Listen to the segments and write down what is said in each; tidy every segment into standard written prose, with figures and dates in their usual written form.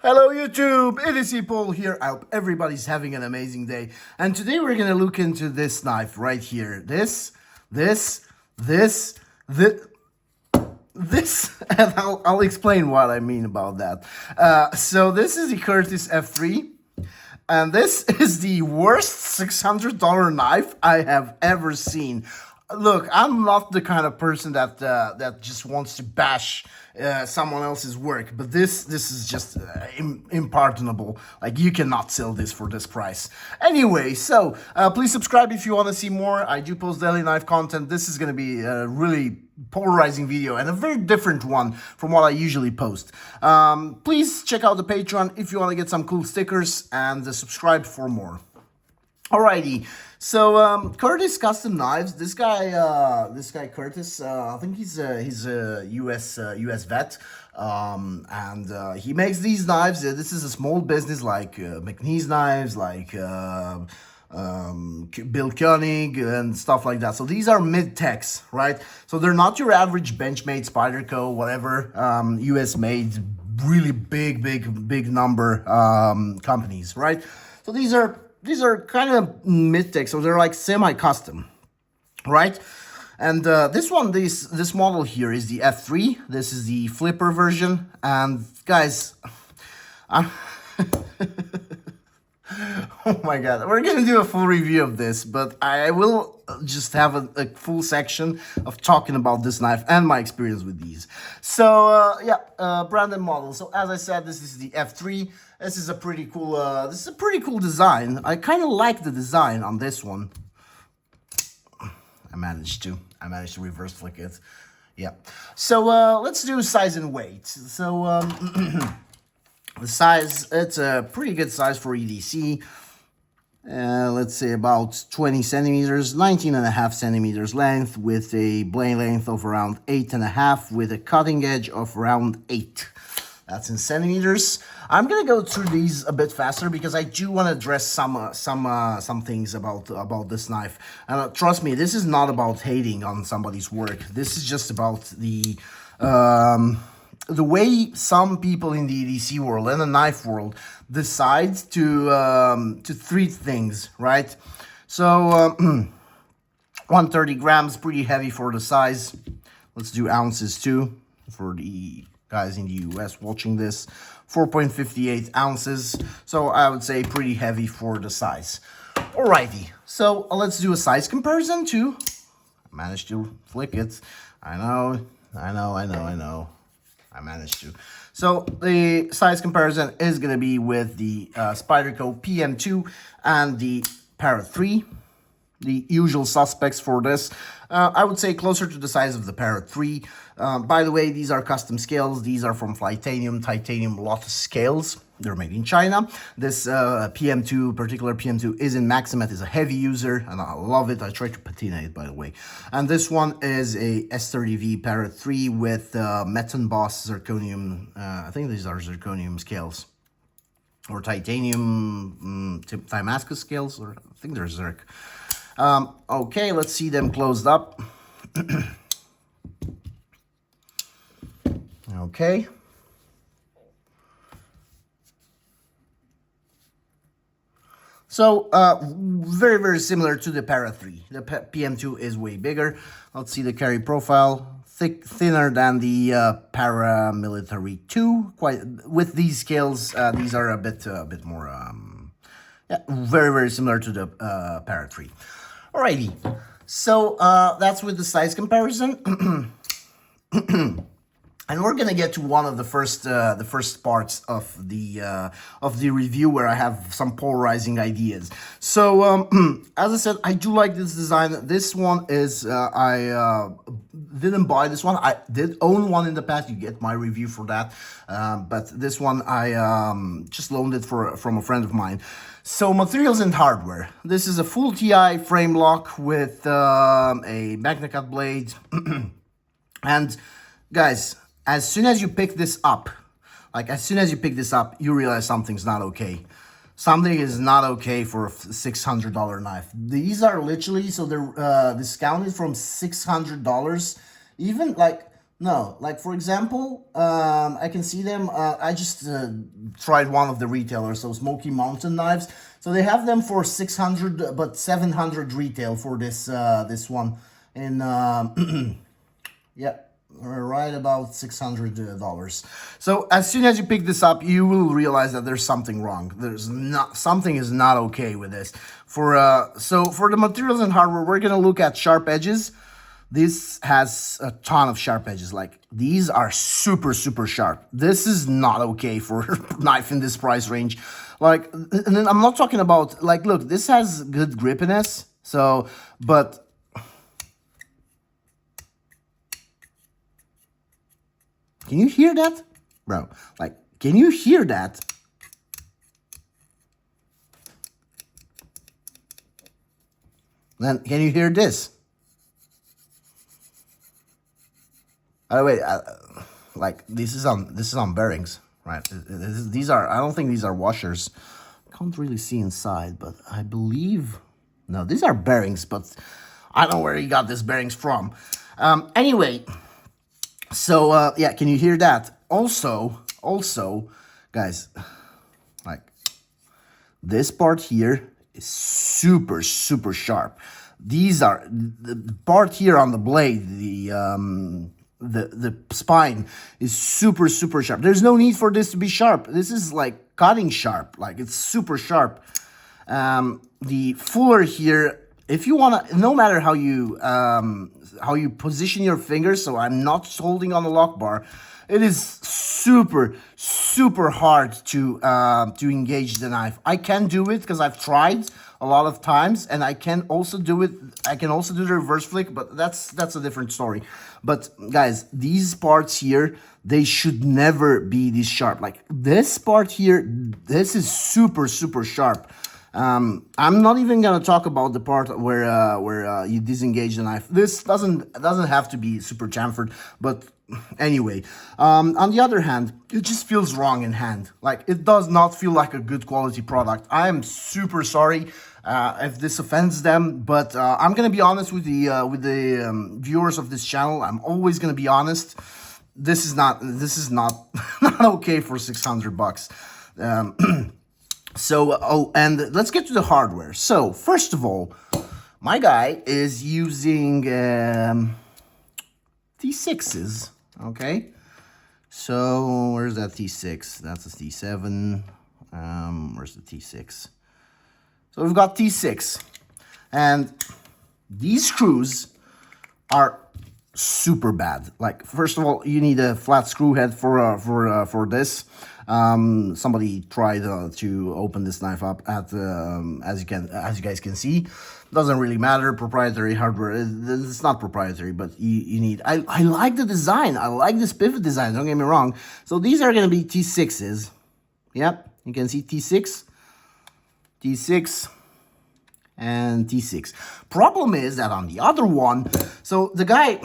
Hello YouTube, it is Paul here. I hope everybody's having an amazing day. And today we're gonna look into this knife right here. This, and I'll explain what I mean about that. So this is the Curtis F3, and this is the worst $600 knife I have ever seen. Look, I'm not the kind of person that just wants to bash someone else's work, but this is just unpardonable. Like, you cannot sell this for this price. Anyway, so please subscribe if you want to see more. I do post daily knife content. This is going to be a really polarizing video and a very different one from what I usually post. Please check out the Patreon if you want to get some cool stickers, and subscribe for more. Alrighty, so Curtis Custom Knives. This guy Curtis. I think he's a US vet, and he makes these knives. This is a small business like McNeese Knives, like Bill Koenig and stuff like that. So these are mid-techs, right? So they're not your average Benchmade, Spyderco, whatever, US made, really big number companies, right? So these are kind of mid-tech, so they're like semi-custom, right? And this model here is the F3. This is the flipper version. And guys, oh my god, we're gonna do a full review of this, but I will just have a full section of talking about this knife and my experience with these. So branded model. So as I said, this is the F3. This is a pretty cool design. I kind of like the design on this one. I managed to reverse flick it. Yeah. So let's do size and weight. So the size, it's a pretty good size for EDC. Let's say about 20 centimeters, 19.5 centimeters length, with a blade length of around 8.5, with a cutting edge of around 8. That's in centimeters. I'm gonna go through these a bit faster because I do want to address some things about this knife. And trust me, this is not about hating on somebody's work. This is just about the way some people in the EDC world and the knife world decide to treat things, right? So 130 grams, pretty heavy for the size. Let's do ounces too for the guys in the US watching this. 4.58 ounces, so I would say pretty heavy for the size. Alrighty, so let's do a size comparison too. I managed to flick it. I know. I managed to. So the size comparison is gonna be with the Spyderco PM2 and the Parrot 3. The usual suspects for this. I would say closer to the size of the Parrot 3. By the way, these are custom scales. These are from Titanium Lotus scales. They're made in China. This particular PM2 is in Maximet, is a heavy user, and I love it. I try to patina it, by the way. And this one is a S30V Parrot 3 with Meton Boss zirconium. I think these are zirconium scales. Or titanium Damascus scales, or I think they're Zirc. Okay, let's see them closed up. Okay. So, very similar to the Parrot 3. The PM2 is way bigger. Let's see the carry profile. Thinner than the Paramilitary 2. Quite with these scales, these are a bit more. Very similar to the Parrot 3. Alrighty, so that's with the size comparison. And we're gonna get to one of the first parts of the review where I have some polarizing ideas. So as I said, I do like this design. This one is I didn't buy this one. I did own one in the past. You get my review for that. But this one I just loaned it from a friend of mine. So materials and hardware. This is a full TI frame lock with a MagnaCut blade. And guys, as soon as you pick this up, you realize something's not okay. Something is not okay for a $600 knife. These are literally, so they're discounted from $600. Even like No, like for example, I can see them. I just tried one of the retailers, so Smoky Mountain knives. So they have them for 600, but 700 retail for this one. And yeah, right about $600. So as soon as you pick this up, you will realize that there's something wrong. There's not something is not okay with this. So for the materials and hardware, we're gonna look at sharp edges. This has a ton of sharp edges. Like these are super, super sharp. This is not okay for a knife in this price range. Like, and then I'm not talking about like, look, this has good grippiness. So, but can you hear that? Bro, like, can you hear that? Then can you hear this? By the way, like this is on bearings, right? These are, I don't think these are washers. Can't really see inside, but I believe no, these are bearings. But I don't know where he got these bearings from. Anyway, so yeah, can you hear that? Also, guys, like this part here is super, super sharp. These are the part here on the blade, the spine is super, super sharp. There's no need for this to be sharp. This is like cutting sharp, like it's super sharp. The fuller here, if you want to, no matter how you position your fingers, so I'm not holding on the lock bar, it is super, super hard to engage the knife. I can do it because I've tried a lot of times, and I can also do it. I can also do the reverse flick, but that's a different story. But guys, these parts here, they should never be this sharp. Like this part here, this is super, super sharp. I'm not even gonna talk about the part where you disengage the knife. This doesn't have to be super chamfered, but anyway. On the other hand, it just feels wrong in hand. Like it does not feel like a good quality product. I am super sorry if this offends them, but I'm gonna be honest with the viewers of this channel. I'm always gonna be honest. This is not not okay for $600. So, oh, and let's get to the hardware. So, first of all, my guy is using T6s, okay? So, where's that T6? That's a T7. Where's the T6? So, we've got T6. And these screws are super bad. Like, first of all, you need a flat screw head for this. Somebody tried to open this knife up at as you guys can see. Doesn't really matter. Proprietary hardware. It's not proprietary, but you need. I like the design. I like this pivot design. Don't get me wrong. So these are gonna be T6s. Yep, you can see T6, T6, and T6. Problem is that on the other one, so the guy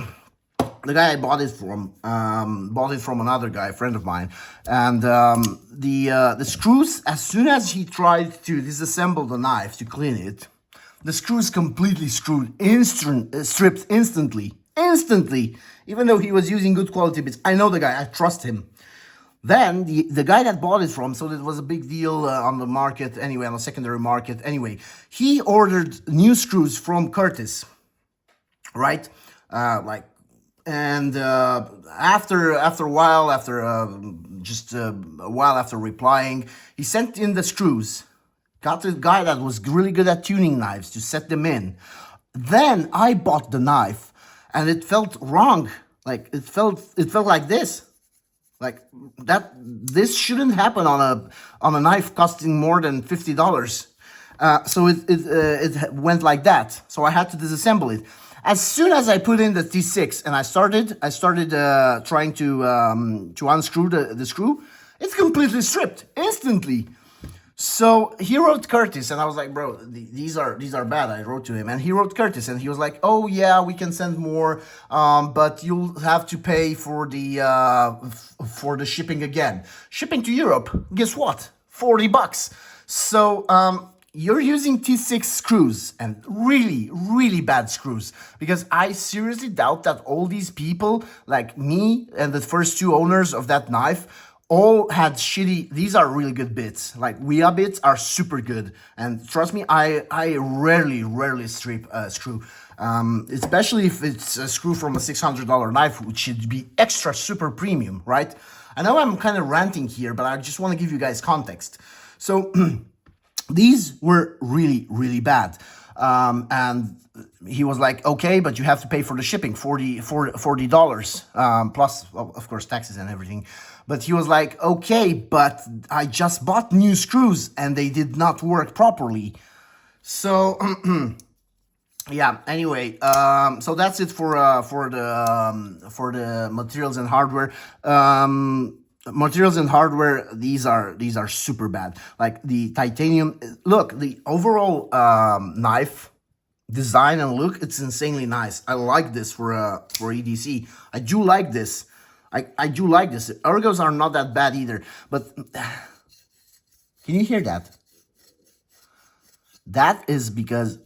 I bought it from another guy, a friend of mine, and the screws, as soon as he tried to disassemble the knife to clean it, the screws completely stripped instantly, even though he was using good quality bits. I know the guy, I trust him. Then the guy that bought it from, so it was a big deal on the market anyway, on the secondary market anyway, he ordered new screws from Curtis, right? And after a while, just a while after replying, he sent in the screws. Got the guy that was really good at tuning knives to set them in. Then I bought the knife, and it felt wrong. Like it felt like this. Like that. This shouldn't happen on a knife costing more than $50. So it went like that. So I had to disassemble it. As soon as I put in the T6 and I started trying to unscrew the screw, it's completely stripped instantly. So he wrote Curtis, and I was like, bro, these are bad. I wrote to him, and he wrote Curtis, and he was like, oh yeah, we can send more, but you'll have to pay for the shipping again. Shipping to Europe, guess what? $40. So you're using T6 screws and really, really bad screws, because I seriously doubt that all these people like me and the first two owners of that knife all had shitty. These are really good bits. Like Wea bits are super good, and trust me, I rarely strip a screw, especially if it's a screw from a $600 knife, which should be extra super premium, right? I know I'm kind of ranting here, but I just want to give you guys context. So these were really bad, and he was like, okay, but you have to pay for the shipping, $40, plus, well, of course, taxes and everything. But he was like, okay, but I just bought new screws and they did not work properly. So yeah, anyway, so that's it for the materials and hardware. Materials and hardware, these are super bad. Like the titanium, look, the overall knife design and look, it's insanely nice. I like this for EDC. I do like this. I do like this. Ergos are not that bad either, but can you hear that? That is because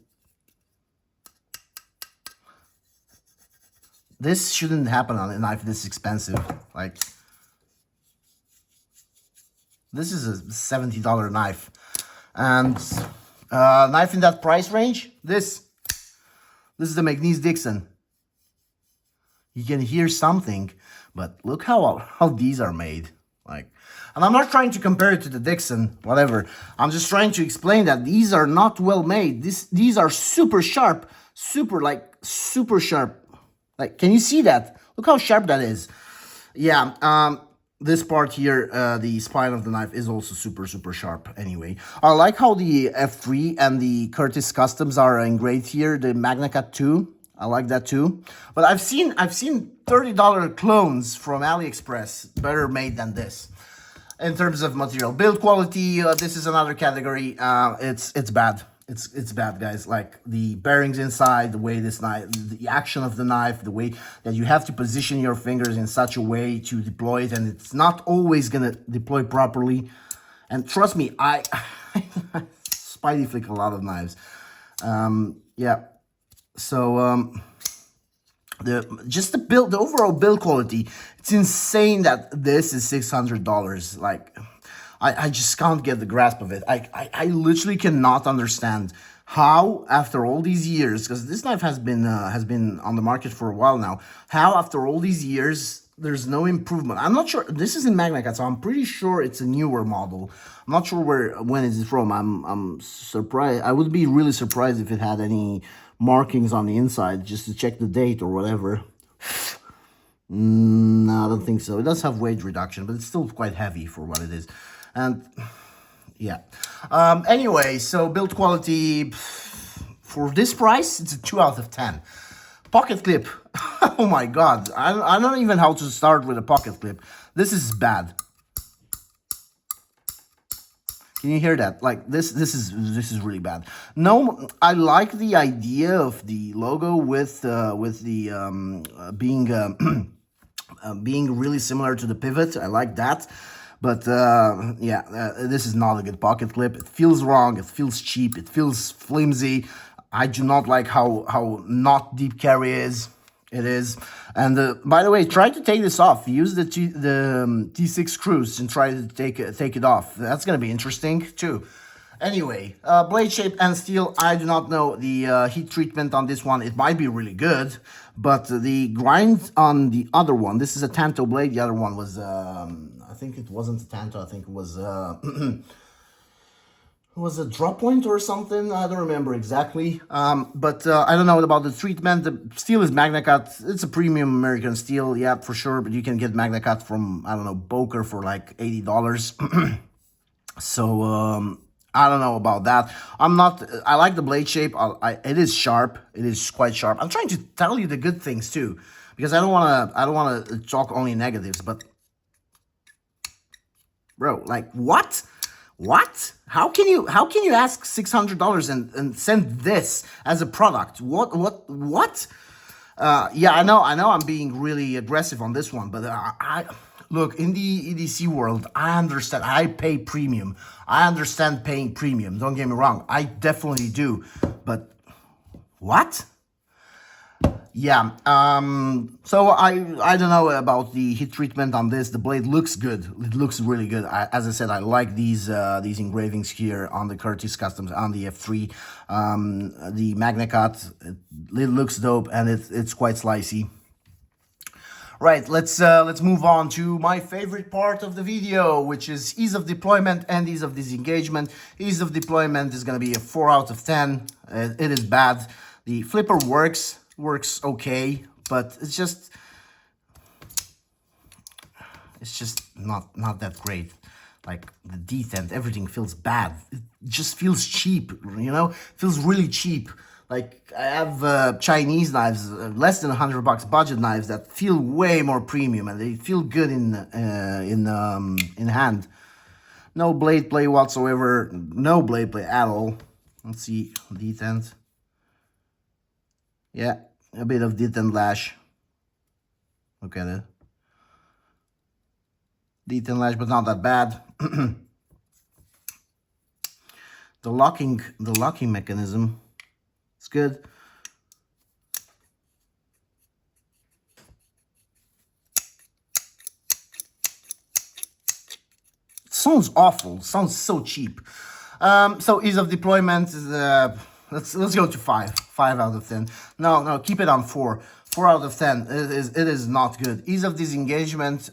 this shouldn't happen on a knife this expensive. Like, this is a $70 knife, and knife in that price range. This is the McNeese Dixon. You can hear something, but look how these are made. Like, and I'm not trying to compare it to the Dixon, whatever. I'm just trying to explain that these are not well made. These are super sharp, super sharp. Like, can you see that? Look how sharp that is. Yeah. This part here, the spine of the knife is also super sharp. Anyway, I like how the F3 and the Curtis Customs are engraved here. The MagnaCut 2, I like that too. But I've seen $30 clones from AliExpress better made than this. In terms of material build quality, this is another category. It's bad. It's bad, guys. Like the bearings inside, the way this knife, the action of the knife, the way that you have to position your fingers in such a way to deploy it, and it's not always gonna deploy properly. And trust me, I Spidey flick a lot of knives. Yeah. So the overall build quality, it's insane that this is $600. Like, I just can't get the grasp of it. I literally cannot understand how, after all these years, because this knife has been on the market for a while now, how after all these years there's no improvement. I'm not sure. This is in MagnaCut, so I'm pretty sure it's a newer model. I'm not sure when is it from. I'm surprised. I would be really surprised if it had any markings on the inside, just to check the date or whatever. No, I don't think so. It does have weight reduction, but it's still quite heavy for what it is. And yeah. Anyway, so build quality for this price, it's a 2 out of 10. Pocket clip. Oh my god. I don't even know how to start with a pocket clip. This is bad. Can you hear that? Like this is really bad. No, I like the idea of the logo with the being really similar to the pivot. I like that. But yeah, this is not a good pocket clip. It feels wrong. It feels cheap. It feels flimsy. I do not like how not deep carry it is. And by the way, try to take this off. Use the T6 screws and try to take it off. That's gonna be interesting too. Anyway, blade shape and steel, I do not know the heat treatment on this one. It might be really good, but the grind on the other one, this is a Tanto blade. The other one was, I think it wasn't a Tanto. I think it was was a drop point or something. I don't remember exactly. But I don't know about the treatment. The steel is MagnaCut. It's a premium American steel, yeah, for sure. But you can get MagnaCut from, I don't know, Boker for like $80. So I don't know about that. I like the blade shape. It is sharp. It is quite sharp. I'm trying to tell you the good things too, because I don't want to talk only negatives. But bro, like what? What? How can you ask $600 and send this as a product? What? Yeah, I know I'm being really aggressive on this one, but look, in the EDC world, I understand. I pay premium. I understand paying premium. Don't get me wrong. I definitely do. But what? Yeah. So I don't know about the heat treatment on this. The blade looks good. It looks really good. As I said, I like these engravings here on the Curtis Customs on the F3. The Magna Cut. It looks dope, and it's quite slicey. Right, let's move on to my favorite part of the video, which is ease of deployment and ease of disengagement. Ease of deployment is going to be a 4 out of 10. It is bad. The flipper works okay, but it's just not that great. Like the detent, everything feels bad. It just feels cheap, you know? Feels really cheap. Like I have Chinese knives, less than $100 budget knives that feel way more premium, and they feel good in hand. No blade play whatsoever. No blade play at all. Let's see detent. Yeah, a bit of detent lash. Look at it. Detent lash, but not that bad. The locking mechanism. It's good. It sounds awful. It sounds so cheap. So ease of deployment is let's go to 5. 5 out of 10. No, keep it on 4. 4 out of 10. It is not good. Ease of disengagement.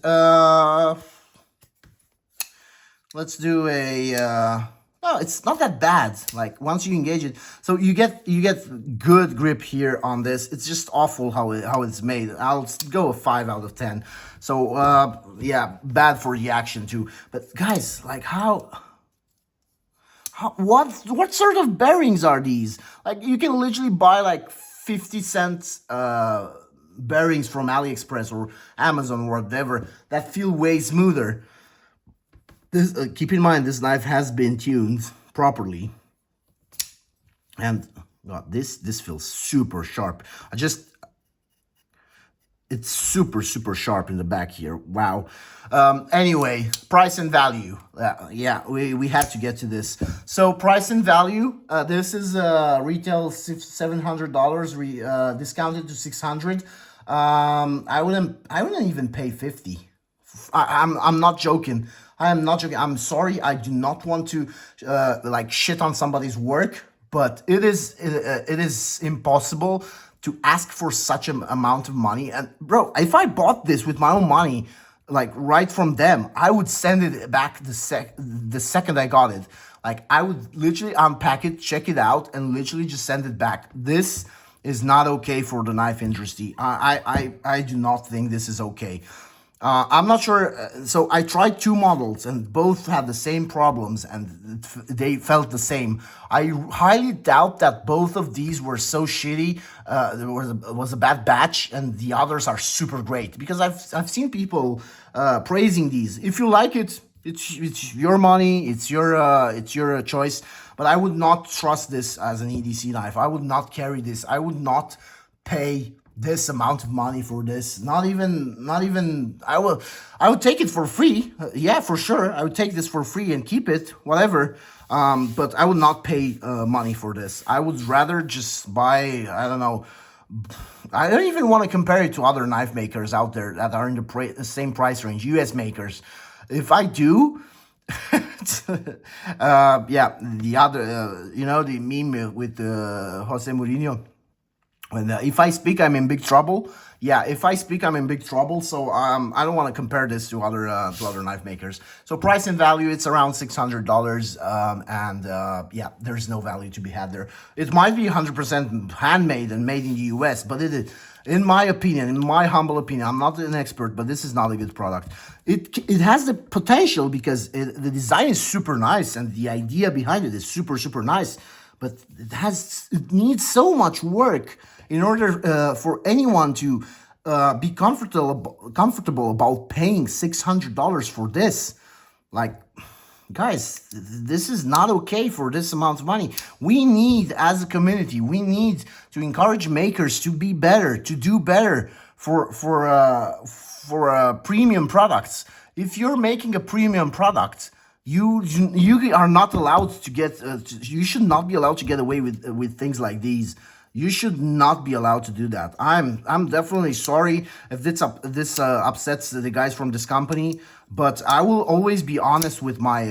Let's do a. No, it's not that bad. Like once you engage it, so you get good grip here on this. It's just awful how it's made. I'll go a 5 out of 10. So yeah, bad for the action too. But guys, like what sort of bearings are these? Like you can literally buy like 50-cent bearings from AliExpress or Amazon or whatever that feel way smoother. This, keep in mind, this knife has been tuned properly, and this feels super sharp. It's super sharp in the back here. Wow. Anyway, price and value. Yeah, we had to get to this. So price and value. This is retail $700, discounted to $600. I wouldn't even pay $50. I'm not joking. I am not joking. I'm sorry. I do not want to like shit on somebody's work, but it is impossible to ask for such an amount of money. And bro, if I bought this with my own money, like right from them, I would send it back the second I got it. Like I would literally unpack it, check it out, and literally just send it back. This is not okay for the knife industry. I do not think this is okay. I'm not sure. So I tried 2 models and both had the same problems and they felt the same. I highly doubt that both of these were so shitty. There was a bad batch and the others are super great, because I've seen people praising these. If you like it, it's your money, it's your choice. But I would not trust this as an EDC knife. I would not carry this. I would not pay this amount of money for this. Not even I would take it for free. Yeah, for sure. I would take this for free and keep it, whatever. But I would not pay money for this. I would rather just buy, I don't know, I don't even want to compare it to other knife makers out there that are in the same price range, US makers. If I do, yeah, the other, you know, the meme with Jose Mourinho. And if I speak, I'm in big trouble. Yeah, if I speak, I'm in big trouble. So I don't want to compare this to other knife makers. So price and value, it's around $600. Yeah, there's no value to be had there. It might be 100% handmade and made in the US, but it is, in my opinion, in my humble opinion, I'm not an expert, but this is not a good product. It has the potential because the design is super nice and the idea behind it is super nice, but it needs so much work in order for anyone to be comfortable about paying $600 for this. Like, guys, this is not okay for this amount of money. We need, as a community, we need to encourage makers to be better, to do better for premium products. If you're making a premium product, you are not allowed to get. You should not be allowed to get away with things like these. You should not be allowed to do that. I'm definitely sorry if this upsets the guys from this company, but I will always be honest with my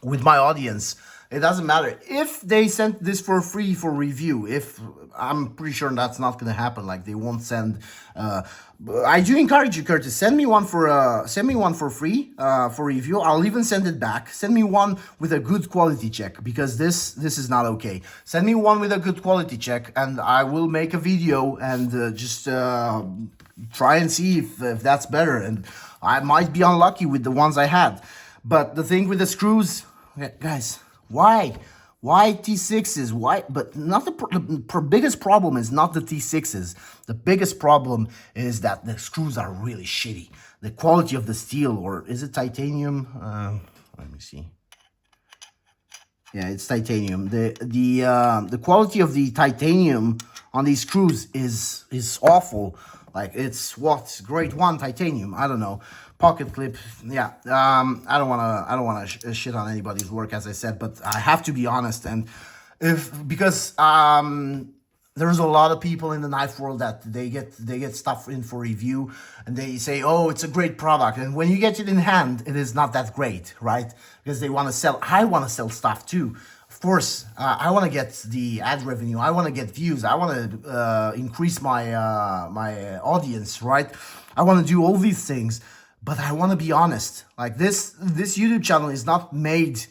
audience. It doesn't matter if they sent this for free for review. If I'm pretty sure that's not gonna happen. Like they won't send. I do encourage you, Curtis. Send me one for free for review. I'll even send it back. Send me one with a good quality check because this is not okay. Send me one with a good quality check, and I will make a video and just try and see if that's better. And I might be unlucky with the ones I had, but the thing with the screws, guys. Why? Why T6s? Why? But not the biggest problem is not the T6s. The biggest problem is that the screws are really shitty. The quality of the steel, or is it titanium? Let me see. Yeah, it's titanium. The quality of the titanium on these screws is awful. Like it's what grade 1 titanium. I don't know. Pocket clip. Yeah. I don't wanna shit on anybody's work, as I said, but I have to be honest. And because there's a lot of people in the knife world that they get stuff in for review and they say, oh, it's a great product, and when you get it in hand, it is not that great, right? Because they want to sell. I want to sell stuff too. Of course, I want to get the ad revenue. I want to get views. I want to increase my my audience, right? I want to do all these things, but I want to be honest. Like this YouTube channel is not made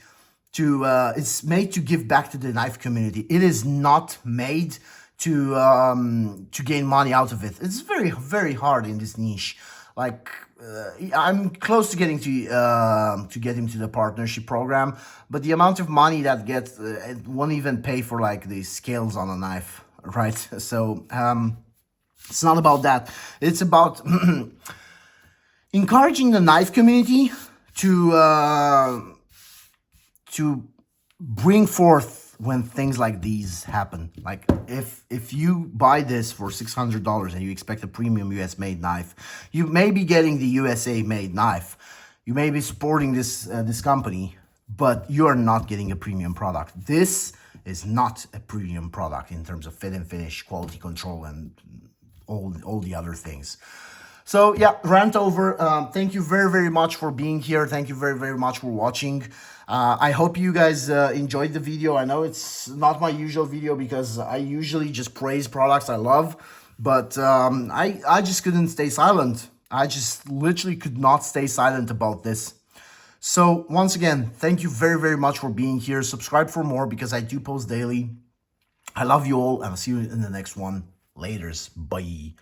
to. It's made to give back to the knife community. It is not made to gain money out of it. It's very hard in this niche. Like I'm close to getting to get him to the partnership program, but the amount of money that gets it won't even pay for like the scales on a knife, right? So it's not about that. It's about encouraging the knife community to bring forth when things like these happen. Like if you buy this for $600 and you expect a premium US made knife, you may be getting the USA made knife. You may be supporting this this company, but you are not getting a premium product. This is not a premium product in terms of fit and finish, quality control, and all the other things. So yeah, rant over. Thank you very much for being here. Thank you very much for watching. I hope you guys enjoyed the video. I know it's not my usual video because I usually just praise products I love, but I just couldn't stay silent. I just literally could not stay silent about this. So once again, thank you very much for being here. Subscribe for more because I do post daily. I love you all, and I'll see you in the next one. Laters. Bye.